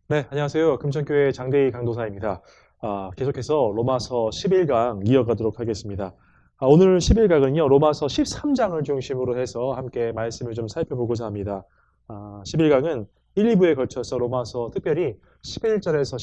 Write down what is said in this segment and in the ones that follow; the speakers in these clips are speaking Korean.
네, 안녕하세요. 금천교회 장대희 강도사입니다. 계속해서 로마서 11강 이어가도록 하겠습니다. 오늘 11강은요, 로마서 13장을 중심으로 해서 함께 말씀을 좀 살펴보고자 합니다. 11강은 1, 2부에 걸쳐서 로마서 특별히 11절에서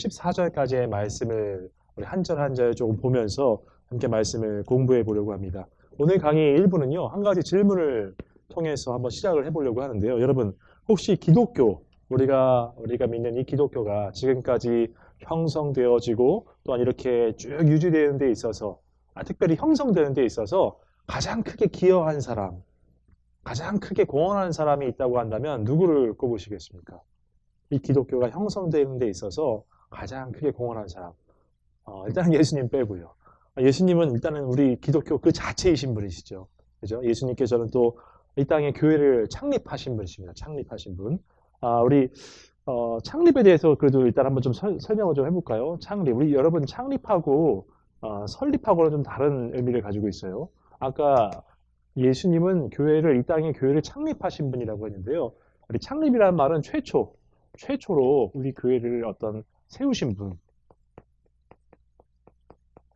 14절까지의 말씀을 우리 한 절 한 절 조금 보면서 함께 말씀을 공부해 보려고 합니다. 오늘 강의 1부는요, 한 가지 질문을 통해서 한번 시작을 해보려고 하는데요. 여러분, 혹시 기독교, 우리가 믿는 이 기독교가 지금까지 형성되어지고 또한 이렇게 쭉 유지되는 데 있어서 특별히 형성되는 데 있어서 가장 크게 기여한 사람, 가장 크게 공헌한 사람이 있다고 한다면 누구를 꼽으시겠습니까? 이 기독교가 형성되는 데 있어서 가장 크게 공헌한 사람. 일단 예수님 빼고요. 예수님은 일단은 우리 기독교 그 자체이신 분이시죠. 그죠? 예수님께서는 또 이 땅에 교회를 창립하신 분이십니다. 창립하신 분. 우리 창립에 대해서 그래도 일단 한번 좀 설명을 좀 해볼까요? 창립. 우리 여러분 창립하고 설립하고는 좀 다른 의미를 가지고 있어요. 아까 예수님은 교회를 이 땅에 교회를 창립하신 분이라고 했는데요. 우리 창립이라는 말은 최초로 우리 교회를 어떤 세우신 분.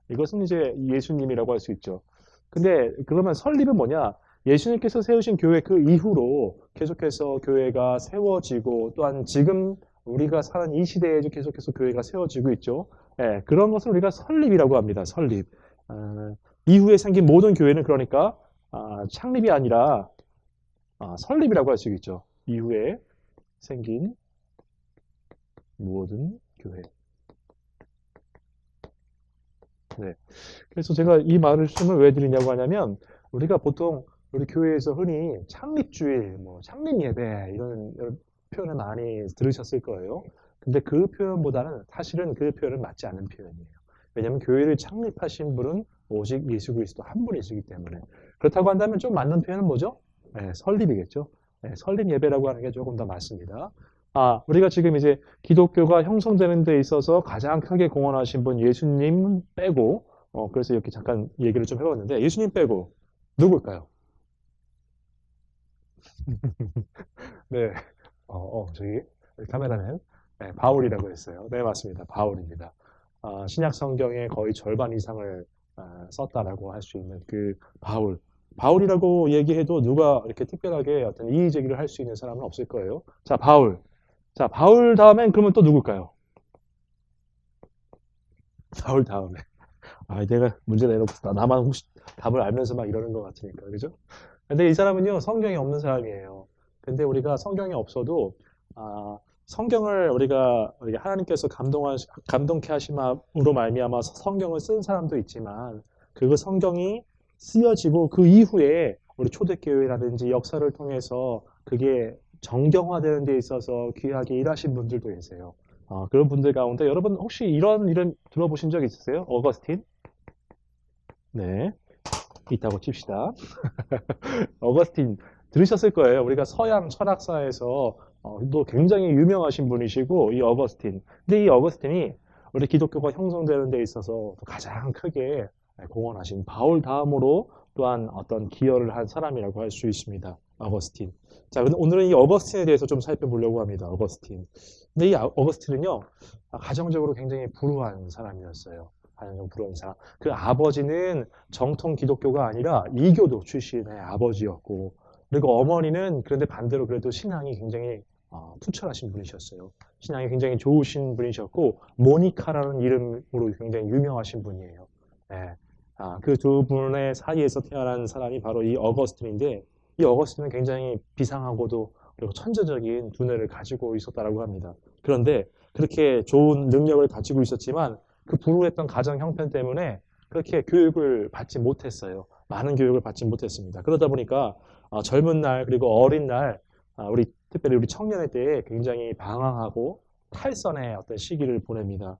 이것은 이제 예수님이라고 할 수 있죠. 근데 그러면 설립은 뭐냐? 예수님께서 세우신 교회 그 이후로 계속해서 교회가 세워지고 또한 지금 우리가 사는 이 시대에도 계속해서 교회가 세워지고 있죠. 예, 그런 것을 우리가 설립이라고 합니다. 설립. 이후에 생긴 모든 교회는 그러니까 창립이 아니라 설립이라고 할 수 있죠. 이후에 생긴 모든 교회. 네. 그래서 제가 이 말씀을 왜 드리냐고 하냐면 우리가 보통 우리 교회에서 흔히 창립주일, 뭐 창립예배 이런 표현을 많이 들으셨을 거예요. 근데 그 표현보다는 사실은 그 표현은 맞지 않는 표현이에요. 왜냐하면 교회를 창립하신 분은 오직 예수 그리스도 한 분이시기 때문에 그렇다고 한다면 좀 맞는 표현은 뭐죠? 네, 설립이겠죠. 네, 설립 예배라고 하는 게 조금 더 맞습니다. 우리가 지금 이제 기독교가 형성되는 데 있어서 가장 크게 공헌하신 분 예수님 빼고, 그래서 이렇게 잠깐 얘기를 좀 해봤는데, 예수님 빼고, 누굴까요? 네, 저기, 카메라맨, 네, 바울이라고 했어요. 네, 맞습니다. 바울입니다. 신약 성경의 거의 절반 이상을 썼다라고 할 수 있는 그 바울. 바울이라고 얘기해도 누가 이렇게 특별하게 어떤 이의 제기를 할 수 있는 사람은 없을 거예요. 자, 바울. 자, 바울 다음엔 그러면 또 누굴까요? 바울 다음에. 내가 문제 내놓고 나만 혹시 답을 알면서 막 이러는 것 같으니까, 그죠? 근데 이 사람은요, 성경이 없는 사람이에요. 근데 우리가 성경이 없어도, 성경을 우리가 하나님께서 감동케 하심으로 말미암아 성경을 쓴 사람도 있지만, 그 성경이 쓰여지고 그 이후에 우리 초대교회라든지 역사를 통해서 그게 정경화되는 데 있어서 귀하게 일하신 분들도 계세요. 그런 분들 가운데 여러분 혹시 이런 이름 들어보신 적 있으세요? 어거스틴? 네, 있다고 칩시다. 어거스틴 들으셨을 거예요. 우리가 서양 철학사에서 또 굉장히 유명하신 분이시고 이 어거스틴. 근데 이 어거스틴이 우리 기독교가 형성되는 데 있어서 가장 크게 공헌하신 바울 다음으로 또한 어떤 기여를 한 사람이라고 할 수 있습니다. 어거스틴. 자, 근데 오늘은 이 어거스틴에 대해서 좀 살펴보려고 합니다. 어거스틴. 근데 이 어거스틴은요, 가정적으로 굉장히 불우한 사람이었어요. 가정적으로 불우한 사람. 그 아버지는 정통 기독교가 아니라 이교도 출신의 아버지였고, 그리고 어머니는 그런데 반대로 그래도 신앙이 굉장히 투철하신 분이셨어요. 신앙이 굉장히 좋으신 분이셨고, 모니카라는 이름으로 굉장히 유명하신 분이에요. 예. 그 두 분의 사이에서 태어난 사람이 바로 이 어거스틴인데, 이 어거스틴은 굉장히 비상하고도 그리고 천재적인 두뇌를 가지고 있었다라고 합니다. 그런데 그렇게 좋은 능력을 가지고 있었지만 그 불우했던 가정 형편 때문에 그렇게 교육을 받지 못했어요. 많은 교육을 받지 못했습니다. 그러다 보니까 젊은 날 그리고 어린 날 특별히 우리 청년의 때에 굉장히 방황하고 탈선의 어떤 시기를 보냅니다.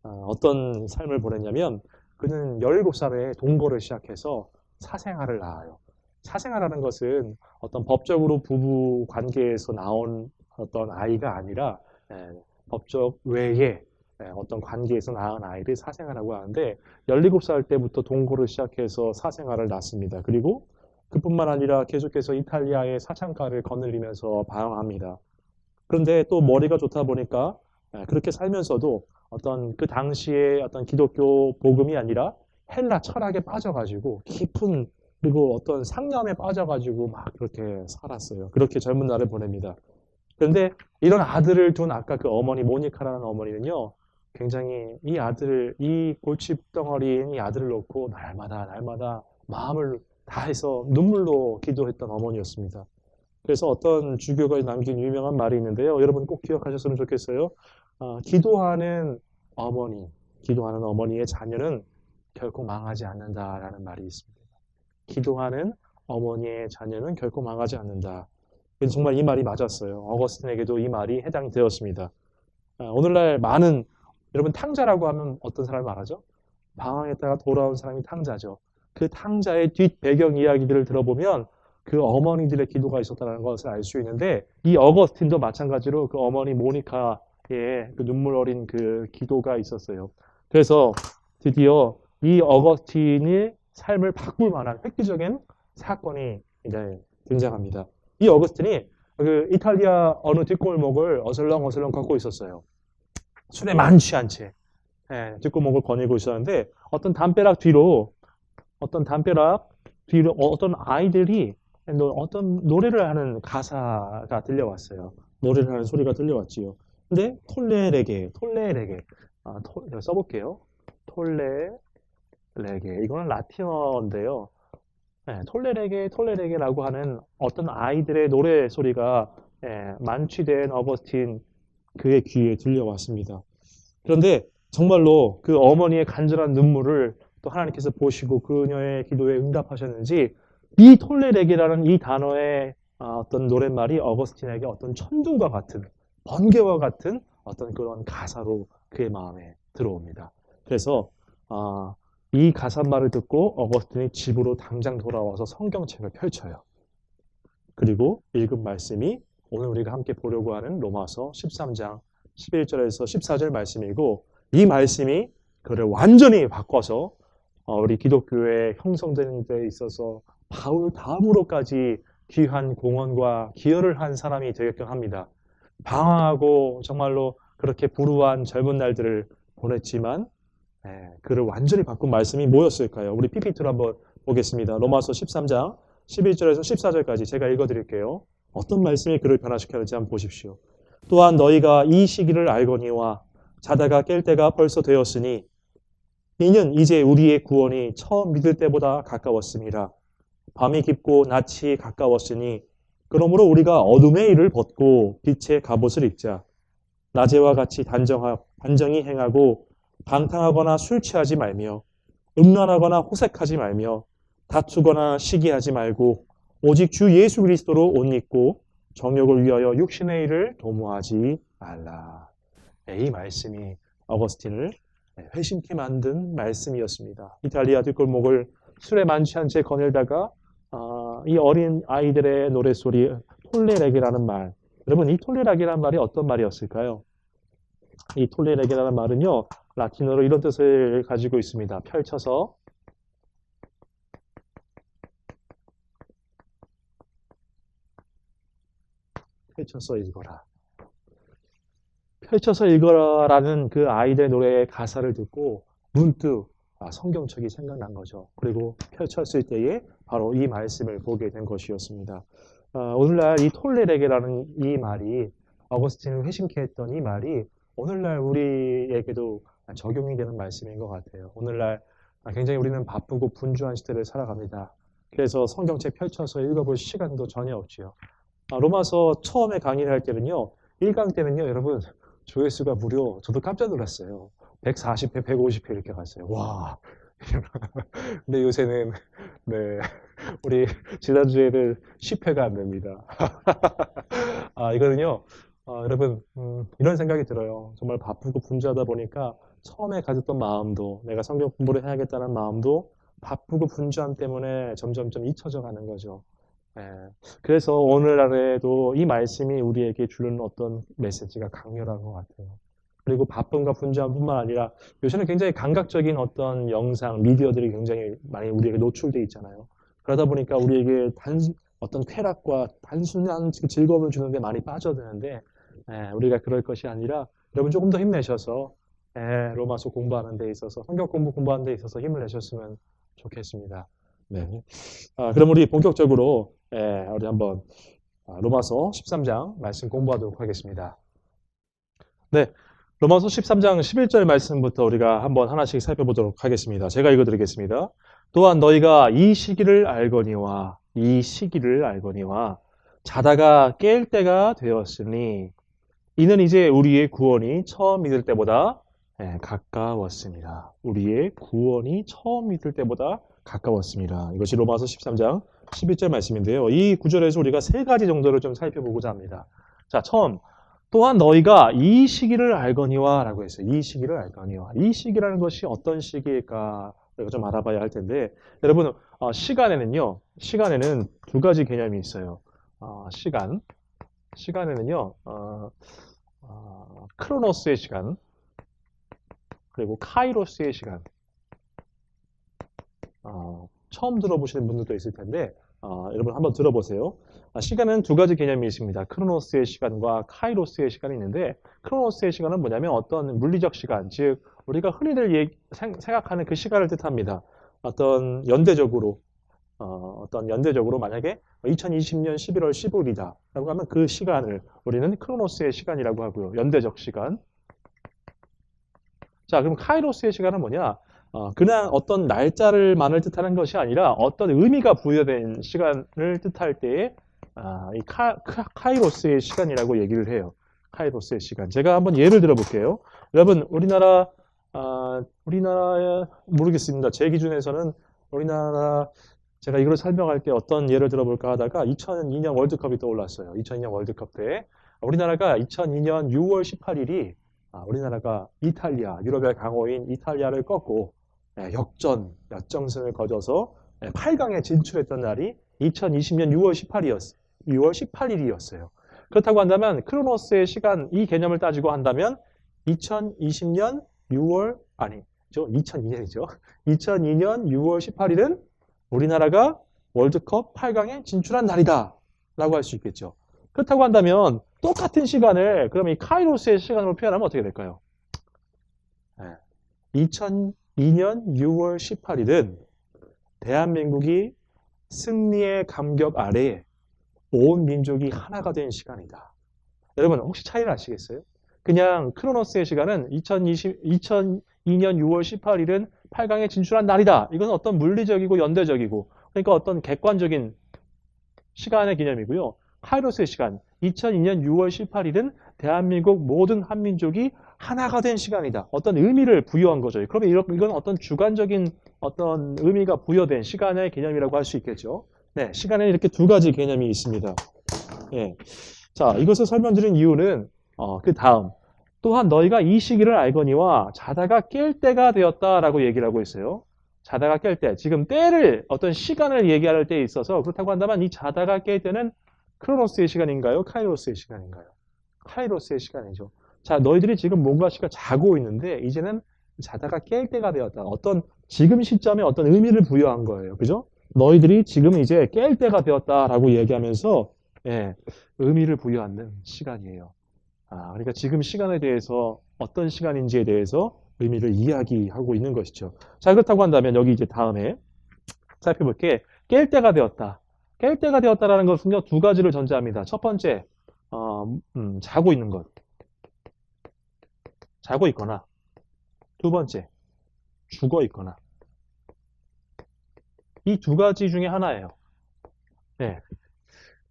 어떤 삶을 보냈냐면 그는 17살에 동거를 시작해서 사생아를 낳아요. 사생아라는 것은 어떤 법적으로 부부 관계에서 나온 어떤 아이가 아니라 법적 외에 어떤 관계에서 낳은 아이를 사생아라고 하는데 17살 때부터 동거를 시작해서 사생아를 낳습니다. 그리고 그뿐만 아니라 계속해서 이탈리아의 사창가를 거느리면서 방황합니다. 그런데 또 머리가 좋다 보니까 그렇게 살면서도 어떤 그 당시에 어떤 기독교 복음이 아니라 헬라 철학에 빠져가지고 깊은 그리고 어떤 상념에 빠져가지고 막 그렇게 살았어요. 그렇게 젊은 날을 보냅니다. 그런데 이런 아들을 둔 아까 그 어머니 모니카라는 어머니는요, 굉장히 이 아들을 이 골칫덩어리인 이 아들을 놓고 날마다 마음을 다해서 눈물로 기도했던 어머니였습니다. 그래서 어떤 주교가 남긴 유명한 말이 있는데요. 여러분 꼭 기억하셨으면 좋겠어요. 기도하는 어머니, 기도하는 어머니의 자녀는 결코 망하지 않는다라는 말이 있습니다. 기도하는 어머니의 자녀는 결코 망하지 않는다. 정말 이 말이 맞았어요. 어거스틴에게도 이 말이 해당되었습니다. 오늘날 많은 여러분 탕자라고 하면 어떤 사람을 말하죠? 방황했다가 돌아온 사람이 탕자죠. 그 탕자의 뒷 배경 이야기들을 들어보면 그 어머니들의 기도가 있었다는 것을 알 수 있는데 이 어거스틴도 마찬가지로 그 어머니 모니카의 그 눈물 어린 그 기도가 있었어요. 그래서 드디어 이 어거스틴의 삶을 바꿀 만한 획기적인 사건이 이제 등장합니다. 이 어거스틴이 그 이탈리아 어느 뒷골목을 어슬렁어슬렁 걷고 있었어요. 술에 만취한 채 뒷골목을 거닐고 있었는데 어떤 담벼락 뒤로 어떤 아이들이 어떤 노래를 하는 가사가 들려왔어요. 노래를 하는 소리가 들려왔지요. 근데 톨레레게 써볼게요. 톨레레게 이거는 라틴어인데요. 톨레레게라고 하는 어떤 아이들의 노래 소리가 만취된 어거스틴 그의 귀에 들려왔습니다. 그런데 정말로 그 어머니의 간절한 눈물을 또 하나님께서 보시고 그녀의 기도에 응답하셨는지 이 톨레레게라는 이 단어의 어떤 노랫말이 어거스틴에게 어떤 천둥과 같은 번개와 같은 어떤 그런 가사로 그의 마음에 들어옵니다. 그래서 이 가사말을 듣고 어거스틴이 집으로 당장 돌아와서 성경책을 펼쳐요. 그리고 읽은 말씀이 오늘 우리가 함께 보려고 하는 로마서 13장 11절에서 14절 말씀이고 이 말씀이 그를 완전히 바꿔서 우리 기독교의 형성되는 데 있어서 바울 다음으로까지 귀한 공헌과 기여를 한 사람이 되게끔 합니다. 방황하고 정말로 그렇게 불우한 젊은 날들을 보냈지만 그를 완전히 바꾼 말씀이 뭐였을까요? 우리 PPT로 한번 보겠습니다. 로마서 13장 11절에서 14절까지 제가 읽어드릴게요. 어떤 말씀이 그를 변화시켰는지 한번 보십시오. 또한 너희가 이 시기를 알거니와 자다가 깰 때가 벌써 되었으니 이는 이제 우리의 구원이 처음 믿을 때보다 가까웠습니다. 밤이 깊고 낮이 가까웠으니 그러므로 우리가 어둠의 일을 벗고 빛의 갑옷을 입자. 낮에와 같이 단정히 행하고 방탕하거나 술 취하지 말며 음란하거나 호색하지 말며 다투거나 시기하지 말고 오직 주 예수 그리스도로 옷 입고 정욕을 위하여 육신의 일을 도모하지 말라. 이 말씀이 어거스틴을 회심케 만든 말씀이었습니다. 이탈리아 뒷골목을 술에 만취한 채 거닐다가 이 어린 아이들의 노래소리 톨레레게라는 말. 여러분 이 톨레레게라는 말이 어떤 말이었을까요? 이 톨레레게라는 말은요. 라틴어로 이런 뜻을 가지고 있습니다. 펼쳐서 읽어라. 펼쳐서 읽어라라는 그 아이들의 노래의 가사를 듣고 문득 성경책이 생각난 거죠. 그리고 펼쳤을 때에 바로 이 말씀을 보게 된 것이었습니다. 오늘날 이 톨레레게라는 이 말이 어거스틴을 회심케 했던 이 말이 오늘날 우리에게도 적용이 되는 말씀인 것 같아요. 오늘날 굉장히 우리는 바쁘고 분주한 시대를 살아갑니다. 그래서 성경책 펼쳐서 읽어볼 시간도 전혀 없지요. 로마서 처음에 강의를 할 때는요. 1강 때는요. 여러분 조회수가 무려 저도 깜짝 놀랐어요. 140회, 150회 이렇게 갔어요. 와. 근데 요새는 네. 우리 지난주에는 10회가 안 됩니다. 이거는요. 여러분 이런 생각이 들어요. 정말 바쁘고 분주하다 보니까 처음에 가졌던 마음도 내가 성경 공부를 해야겠다는 마음도 바쁘고 분주함 때문에 점점점 잊혀져 가는 거죠. 그래서 오늘날에도 이 말씀이 우리에게 주는 어떤 메시지가 강렬한 것 같아요. 그리고 바쁨과 분주함뿐만 아니라 요새는 굉장히 감각적인 어떤 영상, 미디어들이 굉장히 많이 우리에게 노출되어 있잖아요. 그러다 보니까 우리에게 어떤 쾌락과 단순한 즐거움을 주는데 많이 빠져드는데 우리가 그럴 것이 아니라 여러분 조금 더 힘내셔서 로마서 공부하는 데 있어서 성경 공부하는 데 있어서 힘을 내셨으면 좋겠습니다. 네. 그럼 우리 본격적으로 우리 한번 로마서 13장 말씀 공부하도록 하겠습니다. 네. 로마서 13장 11절 말씀부터 우리가 한번 하나씩 살펴보도록 하겠습니다. 제가 읽어드리겠습니다. 또한 너희가 이 시기를 알거니와 자다가 깰 때가 되었으니 이는 이제 우리의 구원이 처음 믿을 때보다 가까웠습니다. 우리의 구원이 처음 믿을 때보다 가까웠습니다. 이것이 로마서 13장 11절 말씀인데요. 이 구절에서 우리가 세 가지 정도를 좀 살펴보고자 합니다. 자, 처음 또한 너희가 이 시기를 알거니와 라고 했어요. 이 시기를 알거니와. 이 시기라는 것이 어떤 시기일까? 이거 좀 알아봐야 할 텐데 여러분 시간에는 두 가지 개념이 있어요. 시간에는요 크로노스의 시간 그리고 카이로스의 시간. 처음 들어보시는 분들도 있을 텐데 여러분 한번 들어보세요. 시간은 두 가지 개념이 있습니다. 크로노스의 시간과 카이로스의 시간이 있는데 크로노스의 시간은 뭐냐면 어떤 물리적 시간, 즉 우리가 흔히들 생각하는 그 시간을 뜻합니다. 어떤 연대적으로 만약에 2020년 11월 15일이다 라고 하면 그 시간을 우리는 크로노스의 시간이라고 하고요. 연대적 시간. 자, 그럼 카이로스의 시간은 뭐냐? 그냥 어떤 날짜를만을 뜻하는 것이 아니라 어떤 의미가 부여된 시간을 뜻할 때에 이 카이로스의 시간이라고 얘기를 해요. 카이로스의 시간. 제가 한번 예를 들어볼게요. 여러분, 우리나라 모르겠습니다. 제 기준에서는 우리나라 제가 이걸 설명할 때 어떤 예를 들어볼까 하다가 2002년 월드컵이 떠올랐어요. 2002년 월드컵 때 우리나라가 2002년 6월 18일이 우리나라가 유럽의 강호인 이탈리아를 꺾고 역전승을 거둬서 8강에 진출했던 날이 2020년 6월 18일이었어요. 그렇다고 한다면 크로노스의 시간 이 개념을 따지고 한다면 2020년 2002년이죠. 2002년 6월 18일은 우리나라가 월드컵 8강에 진출한 날이다 라고 할 수 있겠죠. 그렇다고 한다면 똑같은 시간을 그럼 이 카이로스의 시간으로 표현하면 어떻게 될까요? 2002년 6월 18일은 대한민국이 승리의 감격 아래에 온 민족이 하나가 된 시간이다. 여러분 혹시 차이를 아시겠어요? 그냥 크로노스의 시간은 2002년 6월 18일은 8강에 진출한 날이다. 이건 어떤 물리적이고 연대적이고 그러니까 어떤 객관적인 시간의 개념이고요. 카이로스의 시간 2002년 6월 18일은 대한민국 모든 한민족이 하나가 된 시간이다. 어떤 의미를 부여한 거죠. 그러면 이건 어떤 주관적인 어떤 의미가 부여된 시간의 개념이라고 할 수 있겠죠. 네, 시간에 이렇게 두 가지 개념이 있습니다. 예. 자, 이것을 설명드린 이유는 그 다음 또한 너희가 이 시기를 알거니와 자다가 깰 때가 되었다라고 얘기를 하고 있어요. 자다가 깰 때, 지금 때를 어떤 시간을 얘기할 때에 있어서 그렇다고 한다면 이 자다가 깰 때는 크로노스의 시간인가요? 카이로스의 시간인가요? 카이로스의 시간이죠. 자, 너희들이 지금 뭔가 자고 있는데 이제는 자다가 깰 때가 되었다. 어떤 지금 시점에 어떤 의미를 부여한 거예요. 그죠? 너희들이 지금 이제 깰 때가 되었다라고 얘기하면서 의미를 부여하는 시간이에요. 그러니까 지금 시간에 대해서 어떤 시간인지에 대해서 의미를 이야기하고 있는 것이죠. 자, 그렇다고 한다면 여기 이제 다음에 살펴볼게. 깰 때가 되었다. 깰 때가 되었다라는 것은요, 두 가지를 전제합니다. 첫 번째, 자고 있는 것. 자고 있거나. 두 번째, 죽어 있거나. 이 두 가지 중에 하나예요. 네.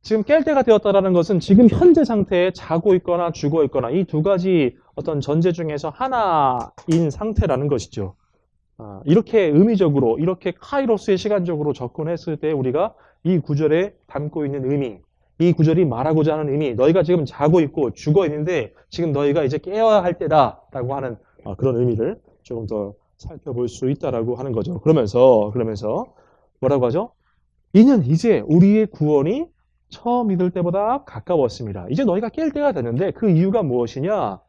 지금 깰 때가 되었다라는 것은 지금 현재 상태에 자고 있거나 죽어 있거나 이 두 가지 어떤 전제 중에서 하나인 상태라는 것이죠. 이렇게 의미적으로, 이렇게 카이로스의 시간적으로 접근했을 때 우리가 이 구절에 담고 있는 의미, 이 구절이 말하고자 하는 의미, 너희가 지금 자고 있고 죽어 있는데 지금 너희가 이제 깨어야 할 때다라고 하는 그런 의미를 조금 더 살펴볼 수 있다라고 하는 거죠. 그러면서 뭐라고 하죠? 이는 이제 우리의 구원이 처음 믿을 때보다 가까웠습니다. 이제 너희가 깰 때가 됐는데 그 이유가 무엇이냐?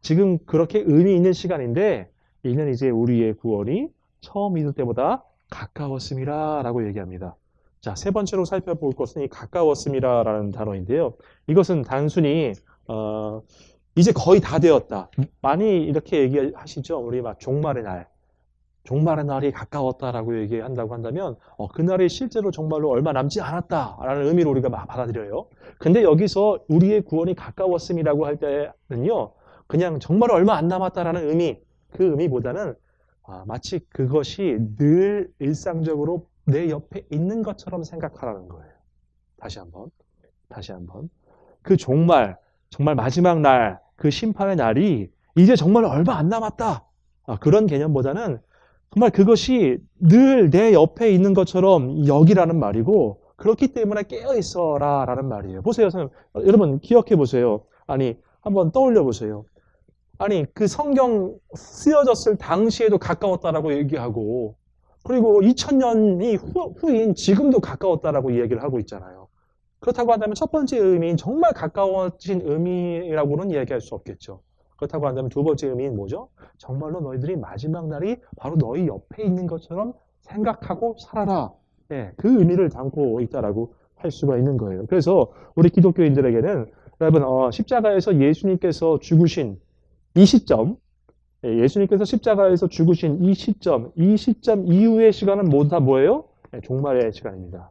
지금 그렇게 의미 있는 시간인데 이는 이제 우리의 구원이 처음 믿을 때보다 가까웠습니다. 라고 얘기합니다. 자, 세 번째로 살펴볼 것은 이 가까웠습니다. 라는 단어인데요. 이것은 단순히 이제 거의 다 되었다. 많이 이렇게 얘기하시죠. 우리 막 종말의 날이 가까웠다라고 얘기한다고 한다면 그날이 실제로 정말로 얼마 남지 않았다라는 의미로 우리가 받아들여요. 근데 여기서 우리의 구원이 가까웠음이라고 할 때는요. 그냥 정말 얼마 안 남았다라는 의미, 그 의미보다는 마치 그것이 늘 일상적으로 내 옆에 있는 것처럼 생각하라는 거예요. 다시 한번. 그 정말 마지막 날, 그 심판의 날이 이제 정말 얼마 안 남았다. 그런 개념보다는 정말 그것이 늘 내 옆에 있는 것처럼 여기라는 말이고, 그렇기 때문에 깨어 있어라 라는 말이에요. 보세요. 여러분 기억해 보세요. 아니, 한번 떠올려 보세요. 아니, 그 성경 쓰여졌을 당시에도 가까웠다라고 얘기하고, 그리고 2000년이 후인 지금도 가까웠다라고 이야기를 하고 있잖아요. 그렇다고 한다면 첫 번째 의미인 정말 가까워진 의미라고는 이야기할 수 없겠죠. 그렇다고 한다면 두 번째 의미는 뭐죠? 정말로 너희들이 마지막 날이 바로 너희 옆에 있는 것처럼 생각하고 살아라. 예, 그 의미를 담고 있다라고 할 수가 있는 거예요. 그래서 우리 기독교인들에게는 여러분 십자가에서 예수님께서 죽으신 이 시점, 예수님께서 십자가에서 죽으신 이 시점 이후의 시간은 모두 다 뭐예요? 종말의 시간입니다.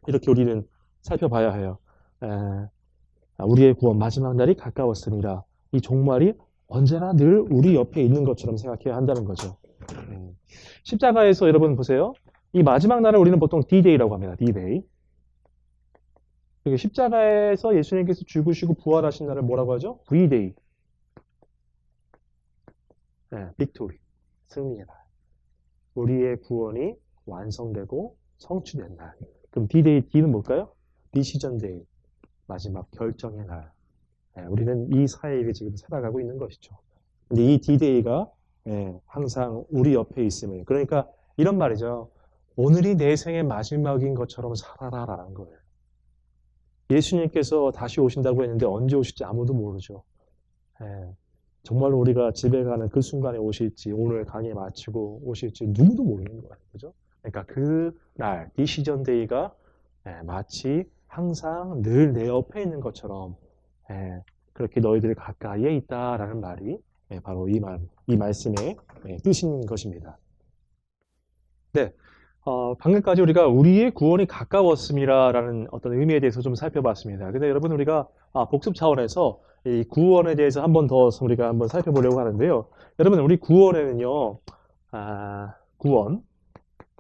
이렇게 우리는 살펴봐야 해요. 우리의 구원 마지막 날이 가까웠습니다. 이 종말이 언제나 늘 우리 옆에 있는 것처럼 생각해야 한다는 거죠. 십자가에서 여러분 보세요. 이 마지막 날을 우리는 보통 D-Day라고 합니다. D-Day. 십자가에서 예수님께서 죽으시고 부활하신 날을 뭐라고 하죠? V-Day. 빅토리. 승리의 날. 우리의 구원이 완성되고 성취된 날. 그럼 D-Day, D는 뭘까요? Decision Day. 마지막 결정의 날. 우리는 이 사이를 지금 살아가고 있는 것이죠. 근데 이 D-Day가 항상 우리 옆에 있음을. 그러니까 이런 말이죠. 오늘이 내 생의 마지막인 것처럼 살아라라는 거예요. 예수님께서 다시 오신다고 했는데 언제 오실지 아무도 모르죠. 정말로 우리가 집에 가는 그 순간에 오실지, 오늘 강의 마치고 오실지 누구도 모르는 거예요. 그죠? 그러니까 그 날, 디시전 데이가 마치 항상 늘 내 옆에 있는 것처럼 그렇게 너희들 가까이에 있다라는 말이 바로 이 말씀의 뜻인 것입니다. 네. 방금까지 우리가 우리의 구원이 가까웠음이라는 어떤 의미에 대해서 좀 살펴봤습니다. 근데 여러분 우리가 복습 차원에서 이 구원에 대해서 한 번 더 우리가 한번 살펴보려고 하는데요. 여러분 우리 구원에는요, 구원.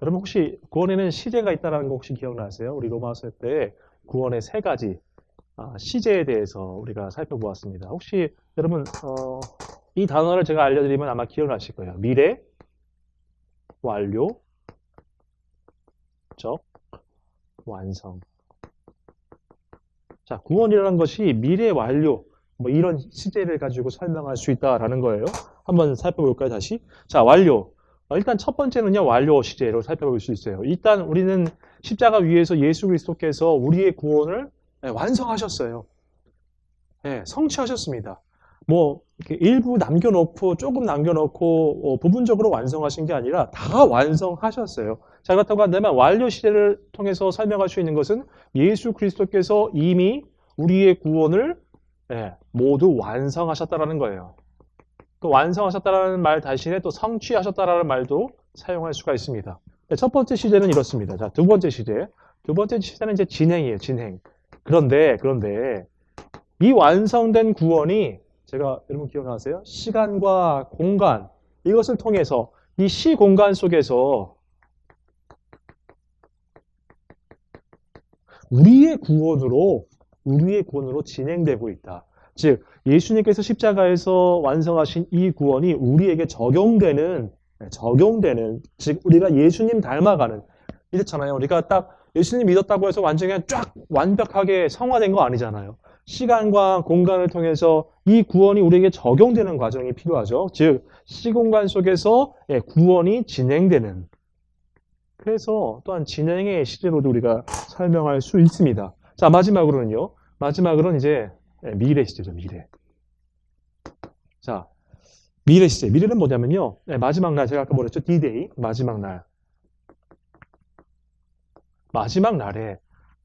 여러분 혹시 구원에는 시제가 있다는 거 혹시 기억나세요? 우리 로마서 때 구원의 세 가지 시제에 대해서 우리가 살펴보았습니다. 혹시 여러분 이 단어를 제가 알려드리면 아마 기억나실 거예요. 미래, 완료, 완성. 자, 구원이라는 것이 미래 완료, 뭐 이런 시제를 가지고 설명할 수 있다라는 거예요. 한번 살펴볼까요, 다시? 자, 완료. 일단 첫 번째는요, 완료 시제로 살펴볼 수 있어요. 일단 우리는 십자가 위에서 예수 그리스도께서 우리의 구원을 완성하셨어요. 성취하셨습니다. 뭐 이렇게 일부 남겨놓고 조금 남겨놓고 부분적으로 완성하신 게 아니라 다 완성하셨어요. 자, 그렇다고 한다면 완료 시대를 통해서 설명할 수 있는 것은 예수 그리스도께서 이미 우리의 구원을 모두 완성하셨다라는 거예요. 또 완성하셨다라는 말 대신에 또 성취하셨다라는 말도 사용할 수가 있습니다. 첫 번째 시제는 이렇습니다. 자, 두 번째 시제는 이제 진행이에요. 진행. 그런데 이 완성된 구원이 제가 여러분 기억나세요? 시간과 공간 이것을 통해서 이 시공간 속에서 우리의 구원으로 진행되고 있다. 즉 예수님께서 십자가에서 완성하신 이 구원이 우리에게 적용되는 즉 우리가 예수님 닮아가는 이렇잖아요. 우리가 딱 예수님 믿었다고 해서 완전히 쫙 완벽하게 성화된 거 아니잖아요. 시간과 공간을 통해서 이 구원이 우리에게 적용되는 과정이 필요하죠. 즉 시공간 속에서 구원이 진행되는. 그래서 또한 진행의 시제로도 우리가 설명할 수 있습니다. 자, 마지막으로는 이제 미래 시제죠. 미래. 자, 미래 시제. 미래는 뭐냐면요. 마지막 날 제가 아까 뭐랬죠? D-Day. 마지막 날에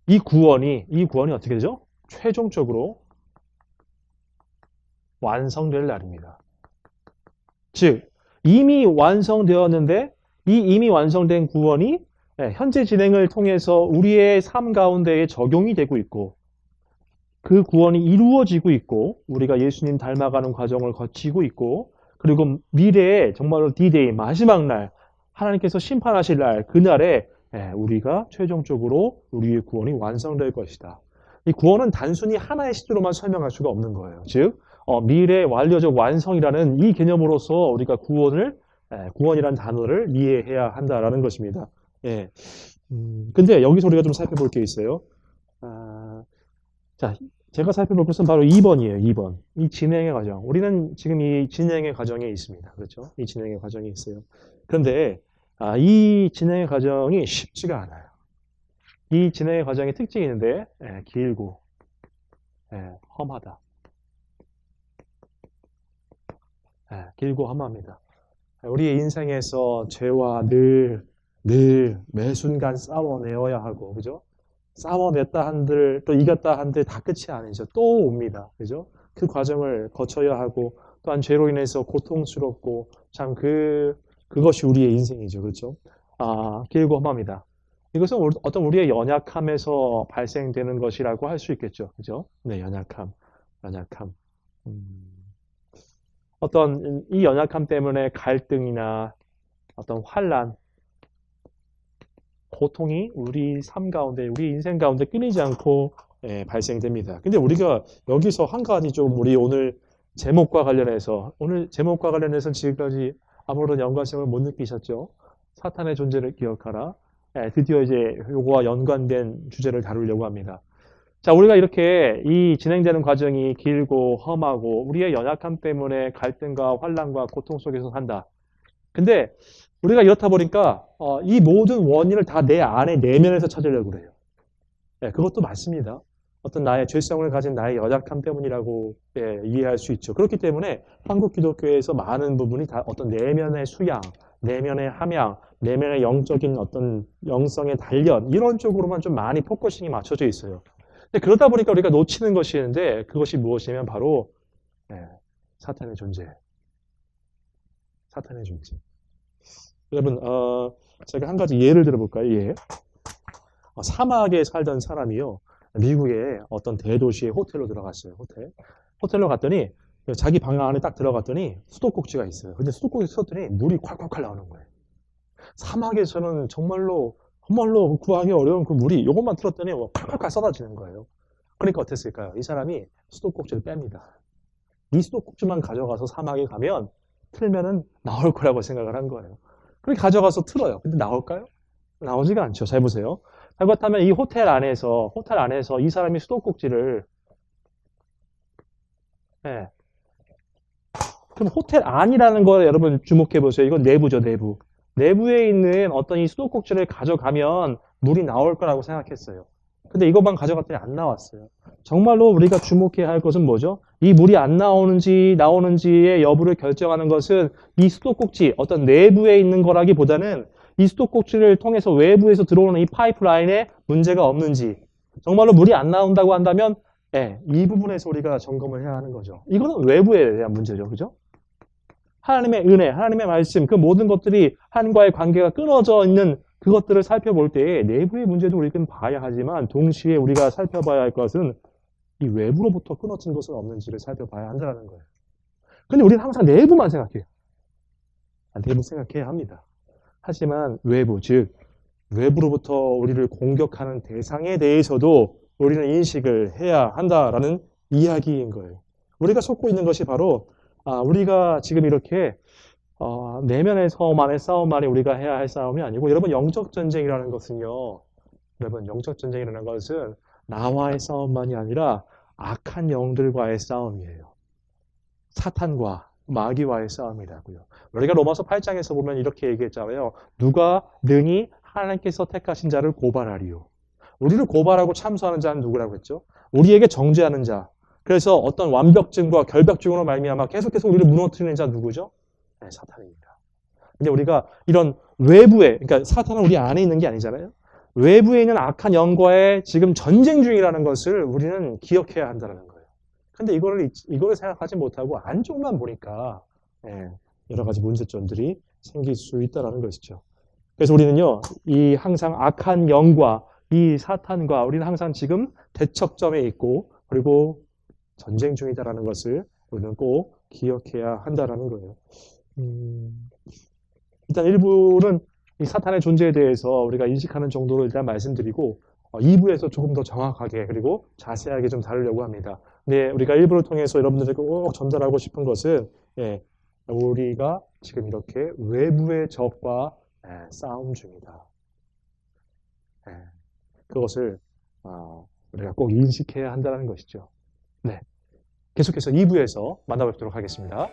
이 구원이 어떻게 되죠? 최종적으로 완성될 날입니다. 즉 이미 완성되었는데 이 이미 완성된 구원이 현재 진행을 통해서 우리의 삶 가운데에 적용이 되고 있고 그 구원이 이루어지고 있고 우리가 예수님 닮아가는 과정을 거치고 있고 그리고 미래에 정말로 D-Day 마지막 날 하나님께서 심판하실 날 그날에 우리가 최종적으로 우리의 구원이 완성될 것이다. 이 구원은 단순히 하나의 시조로만 설명할 수가 없는 거예요. 즉 미래 완료적 완성이라는 이 개념으로서 우리가 구원이라는 단어를 이해해야 한다라는 것입니다. 예. 근데 여기서 우리가 좀 살펴볼 게 있어요. 자, 제가 살펴볼 것은 바로 2번이에요. 2번. 이 진행의 과정. 우리는 지금 이 진행의 과정에 있습니다. 그렇죠? 이 진행의 과정이 있어요. 그런데 이 진행의 과정이 쉽지가 않아요. 이 진행의 과정의 특징이 있는데 길고 험하다. 길고 험합니다. 우리의 인생에서 죄와 늘 매 순간 싸워내어야 하고, 그죠? 싸워냈다 한들, 또 이겼다 한들 다 끝이 아니죠. 또 옵니다. 그죠? 그 과정을 거쳐야 하고, 또한 죄로 인해서 고통스럽고, 참 그것이 우리의 인생이죠. 그렇죠? 길고 험합니다. 이것은 어떤 우리의 연약함에서 발생되는 것이라고 할 수 있겠죠. 그죠? 네, 연약함. 어떤 이 연약함 때문에 갈등이나 어떤 환난, 고통이 우리 삶 가운데, 우리 인생 가운데 끊이지 않고 발생됩니다. 근데 우리가 여기서 한 가지 좀 우리 오늘 제목과 관련해서 지금까지 아무런 연관성을 못 느끼셨죠? 사탄의 존재를 기억하라. 드디어 이제 요거와 연관된 주제를 다루려고 합니다. 자, 우리가 이렇게 이 진행되는 과정이 길고 험하고 우리의 연약함 때문에 갈등과 환난과 고통 속에서 산다. 근데 우리가 이렇다 보니까 이 모든 원인을 다 내 안에 내면에서 찾으려고 그래요. 그것도 맞습니다. 어떤 나의 죄성을 가진 나의 연약함 때문이라고 이해할 수 있죠. 그렇기 때문에 한국 기독교에서 많은 부분이 다 어떤 내면의 수양, 내면의 함양, 내면의 영적인 어떤 영성의 단련 이런 쪽으로만 좀 많이 포커싱이 맞춰져 있어요. 근데 그러다 보니까 우리가 놓치는 것이 있는데 그것이 무엇이냐면 바로 사탄의 존재. 사탄의 존재. 여러분, 제가 한 가지 예를 들어볼까요? 예. 사막에 살던 사람이요. 미국의 어떤 대도시의 호텔로 들어갔어요. 호텔로 갔더니 자기 방 안에 딱 들어갔더니 수도꼭지가 있어요. 근데 수도꼭지 썼더니 물이 콸콸콸 나오는 거예요. 사막에서는 정말로 구하기 어려운 그 물이 이것만 틀었더니 콸콸콸 쏟아지는 거예요. 그러니까 어땠을까요? 이 사람이 수도꼭지를 뺍니다. 이 수도꼭지만 가져가서 사막에 가면 틀면은 나올 거라고 생각을 한 거예요. 그렇게 가져가서 틀어요. 근데 나올까요? 나오지가 않죠. 잘 보세요. 그렇다면 이 호텔 안에서 이 사람이 수도꼭지를 그럼 호텔 안이라는 거 여러분 주목해 보세요. 이건 내부죠, 내부. 내부에 있는 어떤 이 수도꼭지를 가져가면 물이 나올 거라고 생각했어요. 근데 이것만 가져갔더니 안 나왔어요. 정말로 우리가 주목해야 할 것은 뭐죠? 이 물이 안 나오는지의 여부를 결정하는 것은 이 수도꼭지, 어떤 내부에 있는 거라기보다는 이 수도꼭지를 통해서 외부에서 들어오는 이 파이프라인에 문제가 없는지, 정말로 물이 안 나온다고 한다면, 이 부분에서 우리가 점검을 해야 하는 거죠. 이거는 외부에 대한 문제죠. 그죠? 하나님의 은혜, 하나님의 말씀, 그 모든 것들이 하나님과의 관계가 끊어져 있는 그것들을 살펴볼 때 내부의 문제도 우리는 봐야 하지만 동시에 우리가 살펴봐야 할 것은 이 외부로부터 끊어진 것은 없는지를 살펴봐야 한다는 거예요. 근데 우리는 항상 내부만 생각해요. 내부 생각해야 합니다. 하지만 외부, 즉 외부로부터 우리를 공격하는 대상에 대해서도 우리는 인식을 해야 한다라는 이야기인 거예요. 우리가 속고 있는 것이 바로 우리가 지금 이렇게 내면의 싸움만이 우리가 해야 할 싸움이 아니고 여러분 영적 전쟁이라는 것은요. 여러분 영적 전쟁이라는 것은 나와의 싸움만이 아니라 악한 영들과의 싸움이에요. 사탄과 마귀와의 싸움이라고요. 우리가 로마서 8장에서 보면 이렇게 얘기했잖아요. 누가 능히 하나님께서 택하신 자를 고발하리요. 우리를 고발하고 참수하는 자는 누구라고 했죠? 우리에게 정죄하는 자. 그래서 어떤 완벽증과 결벽증으로 말미암아 계속해서 우리를 무너뜨리는 자 누구죠? 사탄입니다. 근데 우리가 이런 외부에, 그러니까 사탄은 우리 안에 있는 게 아니잖아요. 외부에 있는 악한 영과의 지금 전쟁 중이라는 것을 우리는 기억해야 한다는 거예요. 근데 이거를 생각하지 못하고 안쪽만 보니까 예, 여러 가지 문제점들이 생길 수 있다는 것이죠. 그래서 우리는요, 이 항상 악한 영과 이 사탄과 우리는 항상 지금 대척점에 있고 그리고 전쟁 중이다라는 것을 우리는 꼭 기억해야 한다라는 거예요. 일단 1부는 이 사탄의 존재에 대해서 우리가 인식하는 정도로 일단 말씀드리고 2부에서 조금 더 정확하게 그리고 자세하게 좀 다루려고 합니다. 근데 우리가 1부를 통해서 여러분들에게 꼭 전달하고 싶은 것은 예, 우리가 지금 이렇게 외부의 적과 싸움 중이다. 예, 그것을 우리가 꼭 인식해야 한다는 것이죠. 네, 계속해서 2부에서 만나뵙도록 하겠습니다.